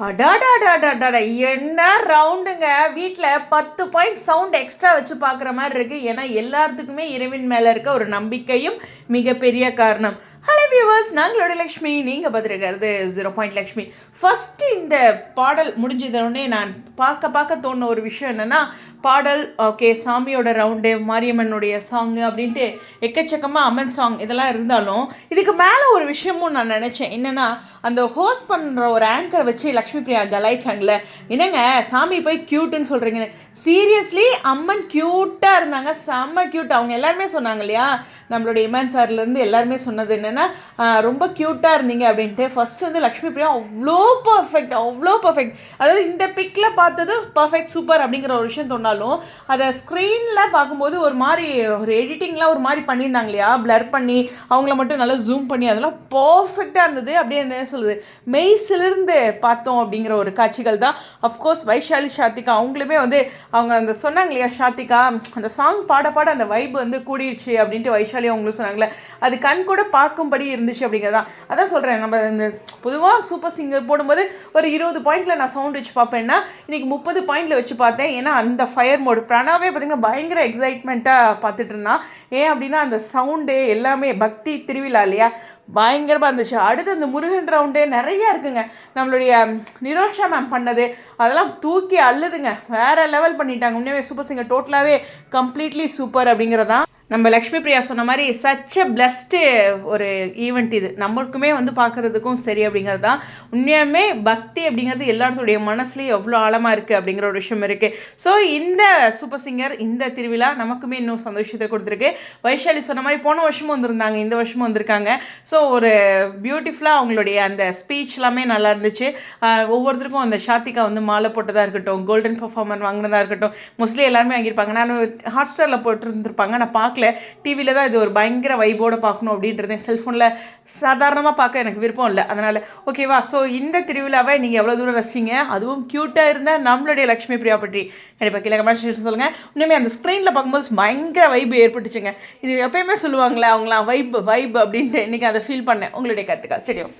அடாடாடாடாடா என்ன ரவுண்டுங்க. வீட்டில் 10 பாயிண்ட் சவுண்ட் எக்ஸ்ட்ரா வச்சு பார்க்குற மாதிரி இருக்குது. ஏன்னா எல்லாத்துக்குமே இறைவன் மேலே இருக்க ஒரு நம்பிக்கையும் மிகப்பெரிய காரணம். ஹலோ வியூவர்ஸ், நாங்களோட லக்ஷ்மி, நீங்கள் பார்த்துருக்கிறது 0 பாயிண்ட் லக்ஷ்மி. ஃபஸ்ட்டு இந்த பாடல் முடிஞ்சதுன்னே நான் பார்க்க தோணுன ஒரு விஷயம் என்னென்னா, பாடல் ஓகே, சாமியோட ரவுண்டு, மாரியம்மனுடைய சாங்கு அப்படின்ட்டு எக்கச்சக்கமாக அம்மன் சாங் இதெல்லாம் இருந்தாலும் இதுக்கு மேலே ஒரு விஷயமும் நான் நினச்சேன். என்னென்னா, அந்த ஹோஸ்ட் பண்ணுற ஒரு ஆங்கரை வச்சு லக்ஷ்மி பிரியா கலாய்ச்சாங்களே, என்னங்க சாமி போய் க்யூட்டுன்னு சொல்கிறீங்கன்னு. சீரியஸ்லி அம்மன் க்யூட்டாக இருந்தாங்க, செம்ம க்யூட். அவங்க எல்லாருமே சொன்னாங்க இல்லையா, நம்மளுடைய இமான் சார்லேருந்து எல்லாருமே சொன்னது என்னென்னா, ரொம்ப க்யூட்டாக இருந்தீங்க அப்படின்ட்டு. ஃபஸ்ட்டு வந்து லக்ஷ்மி பிரியா அவ்வளோ பர்ஃபெக்ட். அதாவது இந்த பிக்கில் பார்த்தது பர்ஃபெக்ட் சூப்பர் அப்படிங்கிற ஒரு விஷயம் சொன்னாலும் அதை ஸ்க்ரீனில் பார்க்கும்போது ஒரு மாதிரி ஒரு எடிட்டிங்லாம் ஒரு மாதிரி பண்ணியிருந்தாங்க இல்லையா, பிளர் பண்ணி அவங்கள மட்டும் நல்லா ஜூம் பண்ணி அதெல்லாம் பர்ஃபெக்டாக இருந்தது. அப்படியே என்ன சொல்லுது, மெய்சிலிருந்து பார்த்தோம் அப்படிங்கிற ஒரு காட்சிகள் தான். அஃப்கோர்ஸ் வைஷாலி சாத்திகா அவங்களுமே வந்து அவங்க அந்த சொன்னாங்க இல்லையா, சாத்திகா அந்த சாங் பாட அந்த வைப் வந்து கூடிடுச்சு அப்படின்ட்டு வைஷாலி அவங்களும் சொன்னாங்களே, அது கண் கூட பார்க்கும்படி இருந்துச்சு அப்படிங்கிறதான். அதான் சொல்கிறேன், நம்ம இந்த பொதுவாக சூப்பர் சிங்கர் போடும்போது ஒரு 20 பாயிண்டில் நான் சவுண்ட் வச்சு பார்ப்பேன்னா இன்றைக்கி 30 பாயிண்டில் வச்சு பார்த்தேன். ஏன்னா அந்த ஃபயர் மோடு பிரணாவே பார்த்திங்கன்னா பயங்கர எக்ஸைட்மெண்ட்டாக பார்த்துட்டு இருந்தான். ஏன் அப்படின்னா அந்த சவுண்டு எல்லாமே பக்தி திருவிழா இல்லையா, பயங்கரமாக இருந்துச்சு. அடுத்து அந்த முருகன் ரவுண்டு நிறையா இருக்குங்க. நம்மளுடைய நிரோஷா மேம் பண்ணது அதெல்லாம் தூக்கி அள்ளுதுங்க, வேறு லெவல் பண்ணிட்டாங்க. உண்மையாகவே சூப்பர் சிங்கர் டோட்டலாகவே கம்ப்ளீட்லி சூப்பர் அப்படிங்கிறதான். நம்ம லக்ஷ்மி பிரியா சொன்ன மாதிரி சச் அ பிளஸ்டு ஒரு ஈவெண்ட் இது, நம்மளுக்குமே வந்து பார்க்குறதுக்கும் சரி அப்படிங்கிறது தான். உண்மையாலுமே பக்தி அப்படிங்கிறது எல்லாத்துடைய மனசுலேயும் எவ்வளோ ஆழமாக இருக்குது அப்படிங்கிற ஒரு விஷயம் இருக்குது. ஸோ இந்த சூப்பர் சிங்கர் இந்த திருவிழா நமக்குமே இன்னும் சந்தோஷத்தை கொடுத்துருக்கு. வைஷாலி சொன்ன மாதிரி போன வருஷமும் வந்திருந்தாங்க, இந்த வருஷமும் வந்திருக்காங்க. ஸோ ஒரு பியூட்டிஃபுல்லாக அவங்களுடைய அந்த ஸ்பீச் எல்லாமே நல்லா இருந்துச்சு. ஒவ்வொருத்தருக்கும் அந்த சாத்திகா வந்து மாலை போட்டதாக இருக்கட்டும், கோல்டன் பர்ஃபார்மர் வாங்கினதாக இருக்கட்டும், மோஸ்ட்லி எல்லாருமே வாங்கியிருப்பாங்க. நான் ஹாட் ஸ்டாரில் போட்டுருந்துருப்பாங்க, நான் பார்க்கல, டிவியில் தான் இது ஒரு பயங்கர வைபோடு பார்க்கணும் அப்படின்றது. செல்ஃபோனில் சாதாரணமாக பார்க்க எனக்கு விருப்பம் இல்லை, அதனால் ஓகேவா. ஸோ இந்த திருவிழாவை நீங்கள் எவ்வளோ தூரம் ரசிச்சிங்க, அதுவும் க்யூட்டாக இருந்தால் நம்மளுடைய லக்ஷ்மி பிரியா பற்றி கண்டிப்பாக கீழே கமெண்ட் சொல்லுங்கள். இன்னுமே அந்த ஸ்க்ரீனில் பார்க்கும்போது பயங்கர வைப் ஏற்பட்டுச்சுங்க. இது எப்பயுமே சொல்லுவாங்களே அவங்களாம் வைப் அப்படின்ட்டு, இன்றைக்கி அதை ஃபீல் பண்ணேன். உங்களுடைய கருத்துக்கா ஸ்டேடியம்.